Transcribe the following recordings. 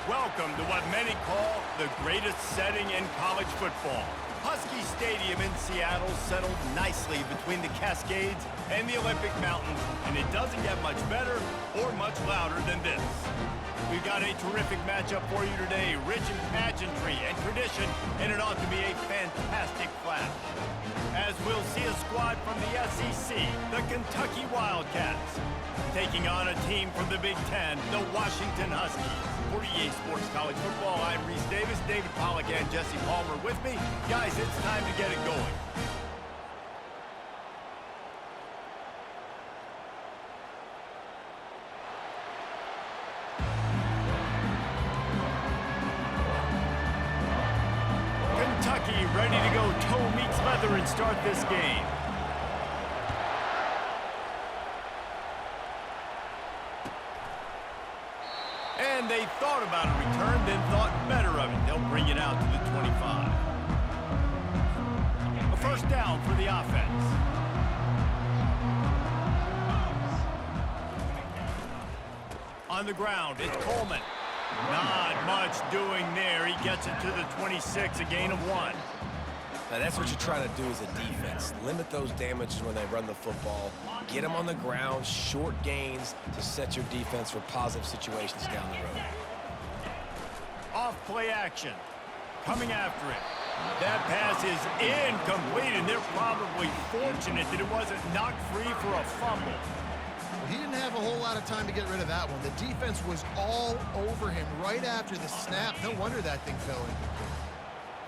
Welcome to what many call the greatest setting in college football. Husky Stadium in Seattle settled nicely between the Cascades and the Olympic Mountains, and it doesn't get much better or much louder than this. We've got a terrific matchup for you today, rich in pageantry and tradition, and it ought to be a fantastic clash. As we'll see a squad from the SEC, the Kentucky Wildcats, taking on a team from the Big Ten, the Washington Huskies. For EA Sports College Football, I'm Reese Davis, David Pollack, and Jesse Palmer with me. Guys, it's time to get it going. Kentucky ready to go toe meets leather and start this game. And they thought about a return, then thought better of it. They'll bring it out to the 25. A first down for the offense. On the ground, it's Coleman. Not much doing there. He gets it to the 26, a gain of 1. Now that's what you're trying to do as a defense. Limit those damages when they run the football. Get them on the ground, short gains to set your defense for positive situations down the road. Off play action. Coming after it. That pass is incomplete, and they're probably fortunate that it wasn't knocked free for a fumble. He didn't have a whole lot of time to get rid of that one. The defense was all over him right after the snap. No wonder that thing fell incomplete.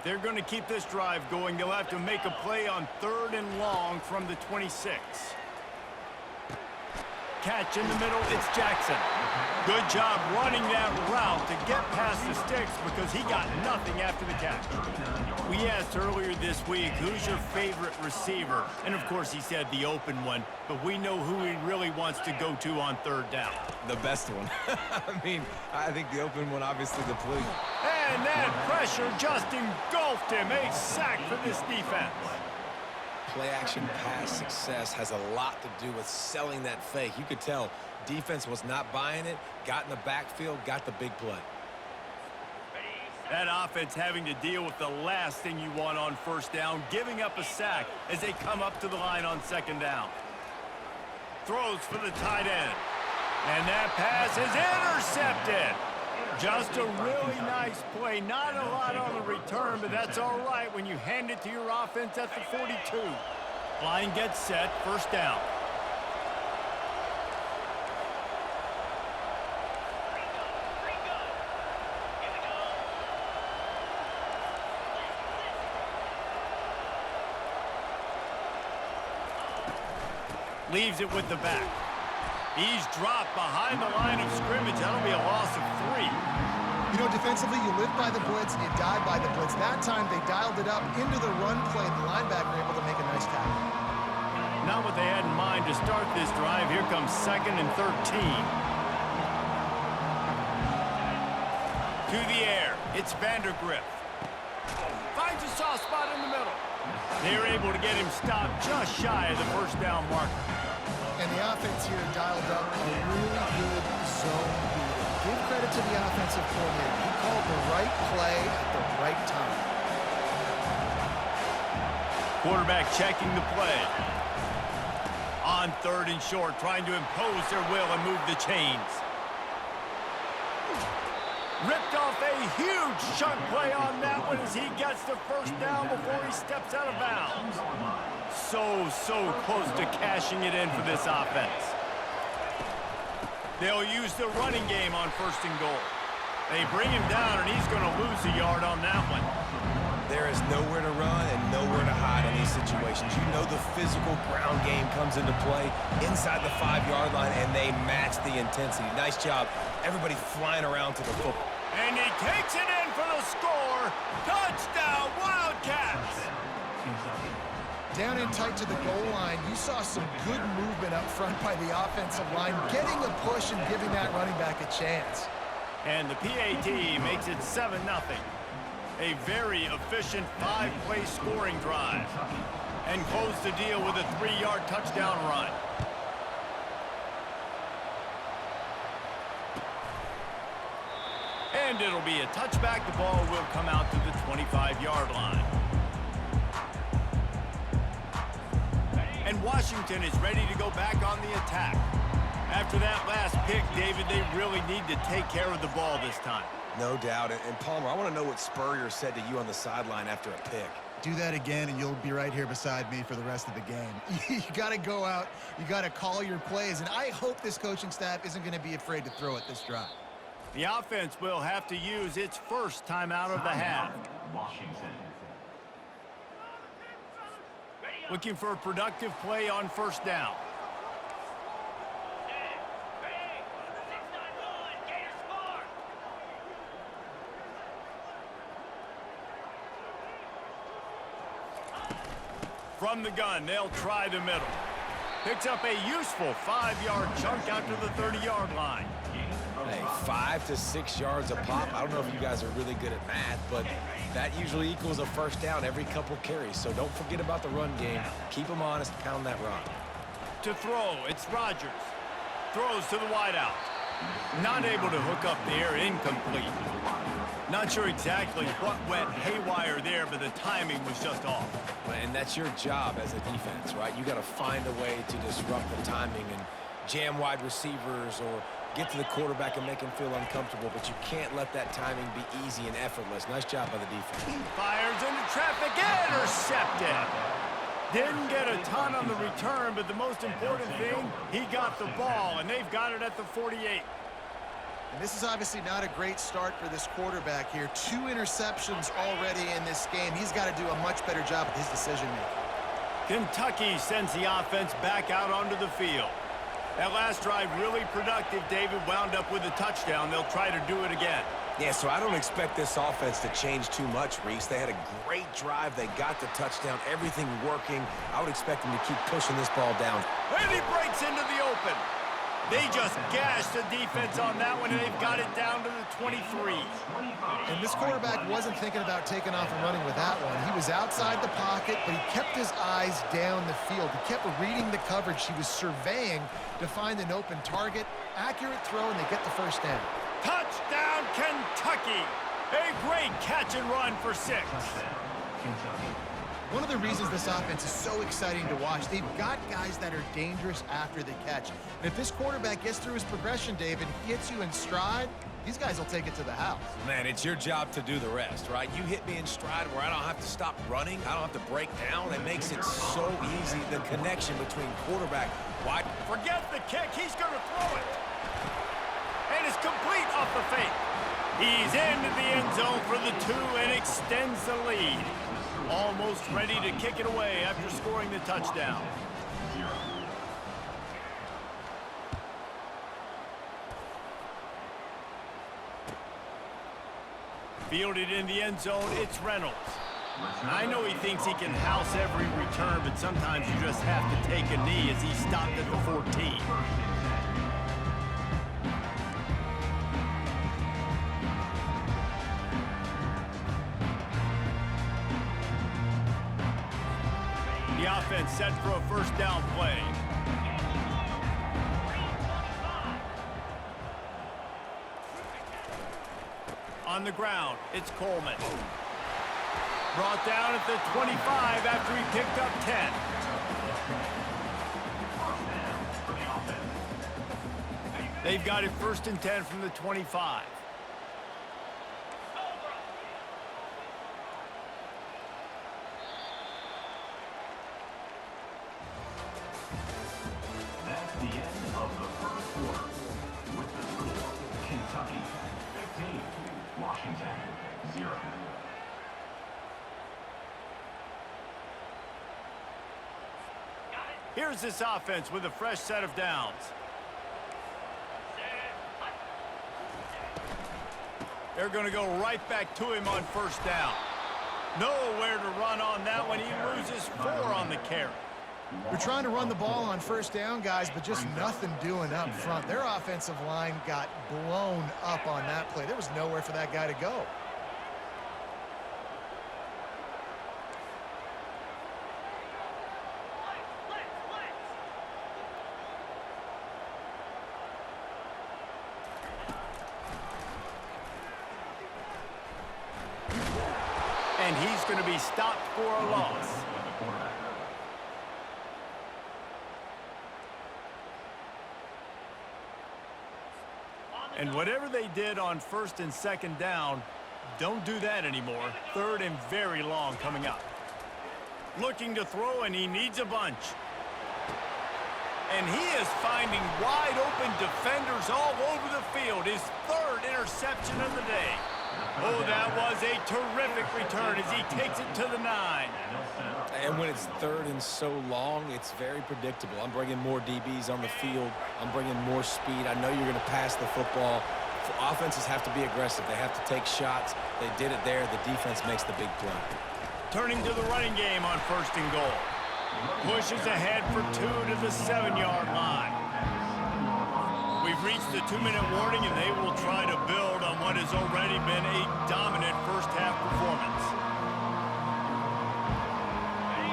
They're going to keep this drive going. They'll have to make a play on 3rd and long from the 26. Catch in the middle, it's Jackson. Good job running that route to get past the sticks because he got nothing after the catch. We asked earlier this week, who's your favorite receiver? And of course he said the open one, but we know who he really wants to go to on 3rd down. The best one. I think the open one, obviously the play. And that pressure just engulfed him. A sack for this defense. Play-action pass success has a lot to do with selling that fake. You could tell defense was not buying it, got in the backfield, got the big play. That offense having to deal with the last thing you want on 1st down, giving up a sack as they come up to the line on 2nd down. Throws for the tight end. And that pass is intercepted. Just a really nice play. Not a lot on the return, but that's all right when you hand it to your offense at the 42. Line gets set, 1st down. Leaves it with the back. He's dropped behind the line of scrimmage. That'll be a loss of 3. You know, defensively, you live by the blitz and you die by the blitz. That time, they dialed it up into the run play. The linebacker able to make a nice tackle. Not what they had in mind to start this drive. Here comes 2nd and 13. To the air. It's Vandergrift. Finds a soft spot in the middle. They're able to get him stopped just shy of the 1st down marker. And the offense here dialed up a really good zone beating. Give credit to the offensive coordinator. He called the right play at the right time. Quarterback checking the play. On 3rd and short, trying to impose their will and move the chains. Ripped off a huge chunk play on that one as he gets the 1st down before he steps out of bounds. So close to cashing it in for this offense. They'll use the running game on 1st and goal. They bring him down, and he's going to lose a yard on that one. There is nowhere to run and nowhere to hide in these situations. You know the physical ground game comes into play inside the 5-yard line, and they match the intensity. Nice job. Everybody flying around to the football. And he takes it in for the score. Touchdown, Wildcats! Down in tight to the goal line, you saw some good movement up front by the offensive line, getting a push and giving that running back a chance. And the PAT makes it 7-0. A very efficient 5-play scoring drive. And close the deal with a 3-yard touchdown run. And it'll be a touchback. The ball will come out to the 25-yard line. And Washington is ready to go back on the attack. After that last pick, David, they really need to take care of the ball this time. No doubt. And Palmer, I want to know what Spurrier said to you on the sideline after a pick. Do that again, and you'll be right here beside me for the rest of the game. You got to go out. You got to call your plays, and I hope this coaching staff isn't going to be afraid to throw it this drive. The offense will have to use its first timeout of the half. Looking for a productive play on first down. From the gun, they'll try the middle. Picks up a useful 5-yard chunk out to the 30-yard line. Hey, 5 to 6 yards a pop. I don't know if you guys are really good at math, but that usually equals a first down every couple carries. So don't forget about the run game. Keep them honest, pound that rock. To throw, it's Rodgers. Throws to the wideout. Not able to hook up there, incomplete. Not sure exactly what went haywire there, but the timing was just off. And that's your job as a defense, right? You got to find a way to disrupt the timing and jam wide receivers or get to the quarterback and make him feel uncomfortable, but you can't let that timing be easy and effortless. Nice job by the defense. Fires into traffic, intercepted. Didn't get a ton on the return, but the most important thing, he got the ball, and they've got it at the 48. And this is obviously not a great start for this quarterback here. 2 interceptions already in this game. He's got to do a much better job with his decision-making. Kentucky sends the offense back out onto the field. That last drive really productive. David wound up with a touchdown. They'll try to do it again. Yeah, so I don't expect this offense to change too much, Reese. They had a great drive. They got the touchdown. Everything working. I would expect them to keep pushing this ball down. And he breaks into the open. They just gashed the defense on that one, and they've got it down to the 23. And this quarterback wasn't thinking about taking off and running with that one. He was outside the pocket, but he kept his eyes down the field. He kept reading the coverage. He was surveying to find an open target. Accurate throw, and they get the first down. Touchdown, Kentucky! A great catch and run for 6. One of the reasons this offense is so exciting to watch, they've got guys that are dangerous after the catch. And if this quarterback gets through his progression, David, hits you in stride, these guys will take it to the house. Man, it's your job to do the rest, right? You hit me in stride where I don't have to stop running. I don't have to break down. It makes it so easy, the connection between quarterback, wide. Forget the kick. He's going to throw it. And it's complete off the fake. He's into the end zone for the 2 and extends the lead. Almost ready to kick it away after scoring the touchdown. Fielded in the end zone, it's Reynolds. I know he thinks he can house every return, but sometimes you just have to take a knee as he stopped at the 14. The offense set for a first down play. On the ground, it's Coleman. Brought down at the 25 after he picked up 10. They've got it 1st and 10 from the 25. Here's this offense with a fresh set of downs. They're going to go right back to him on first down. Nowhere to run on that one. He loses 4 on the carry. They're trying to run the ball on first down, guys, but just nothing doing up front. Their offensive line got blown up on that play. There was nowhere for that guy to go. and he's going to be stopped for a loss. And whatever they did on 1st and 2nd down, don't do that anymore. 3rd and very long coming up. Looking to throw, and he needs a bunch. And he is finding wide open defenders all over the field. His 3rd interception of the day. Oh, that was a terrific return as he takes it to the 9. And when it's 3rd and so long, it's very predictable. I'm bringing more DBs on the field. I'm bringing more speed. I know you're going to pass the football. Offenses have to be aggressive. They have to take shots. They did it there. The defense makes the big play. Turning to the running game on 1st and goal. Pushes ahead for 2 to the 7-yard line. We've reached the 2-minute warning, and they will try to build on what has already been a dominant first-half performance.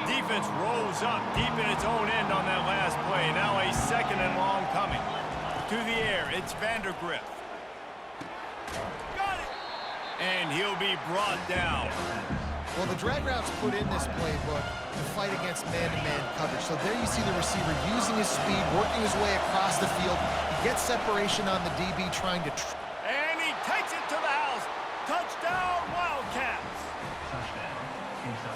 Defense rolls up deep in its own end on that last play. Now a 2nd and long coming. To the air, it's Vandergriff. Got it! And he'll be brought down. Well, the drag routes put in this playbook to fight against man-to-man coverage. So there you see the receiver using his speed, working his way across the field. He gets separation on the DB trying to... And he takes it to the house. Touchdown, Wildcats.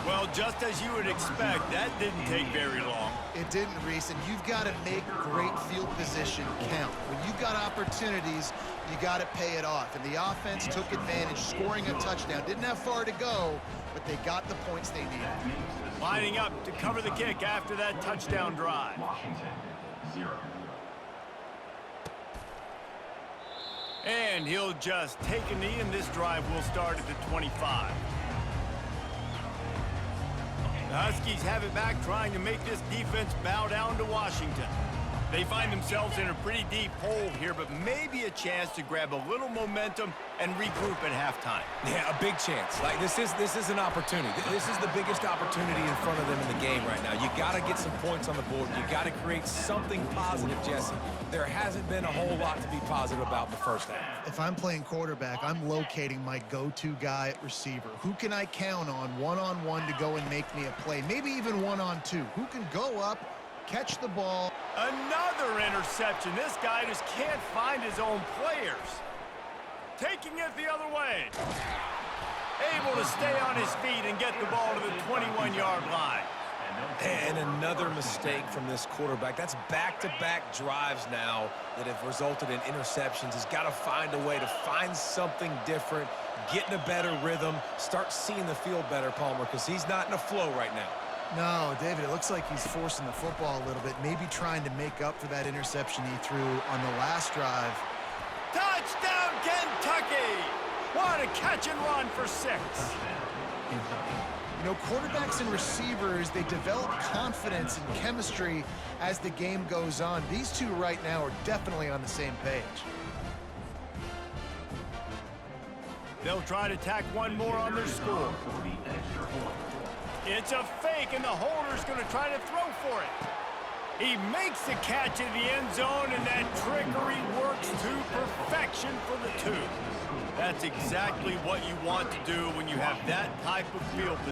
Well, just as you would expect, that didn't take very long. It didn't, Reese, and you've got to make great field position count. When you've got opportunities, you got to pay it off. And the offense took advantage, scoring a touchdown. Didn't have far to go, but they got the points they needed. Lining up to cover the kick after that touchdown drive. And he'll just take a knee, and this drive will start at the 25. The Huskies have it back, trying to make this defense bow down to Washington. They find themselves in a pretty deep hole here, but maybe a chance to grab a little momentum and regroup at halftime. Yeah, a big chance. Like this is an opportunity. This is the biggest opportunity in front of them in the game right now. You got to get some points on the board. You got to create something positive, Jesse. There hasn't been a whole lot to be positive about in the first half. If I'm playing quarterback, I'm locating my go-to guy at receiver. Who can I count on one-on-one to go and make me a play? Maybe even one-on-two. Who can go up, catch the ball? Another interception. This guy just can't find his own players. Taking it the other way. Able to stay on his feet and get the ball to the 21-yard line. And another mistake from this quarterback. That's back-to-back drives now that have resulted in interceptions. He's got to find a way to find something different, get in a better rhythm, start seeing the field better, Palmer, because he's not in a flow right now. No, David, it looks like he's forcing the football a little bit, maybe trying to make up for that interception he threw on the last drive. Touchdown, Kentucky! What a catch and run for 6. You know, quarterbacks and receivers, they develop confidence and chemistry as the game goes on. These two right now are definitely on the same page. They'll try to tack one more on their score. It's a fake, and the holder's going to try to throw for it. He makes the catch in the end zone, and that trickery works to perfection for the 2. That's exactly what you want to do when you have that type of field position.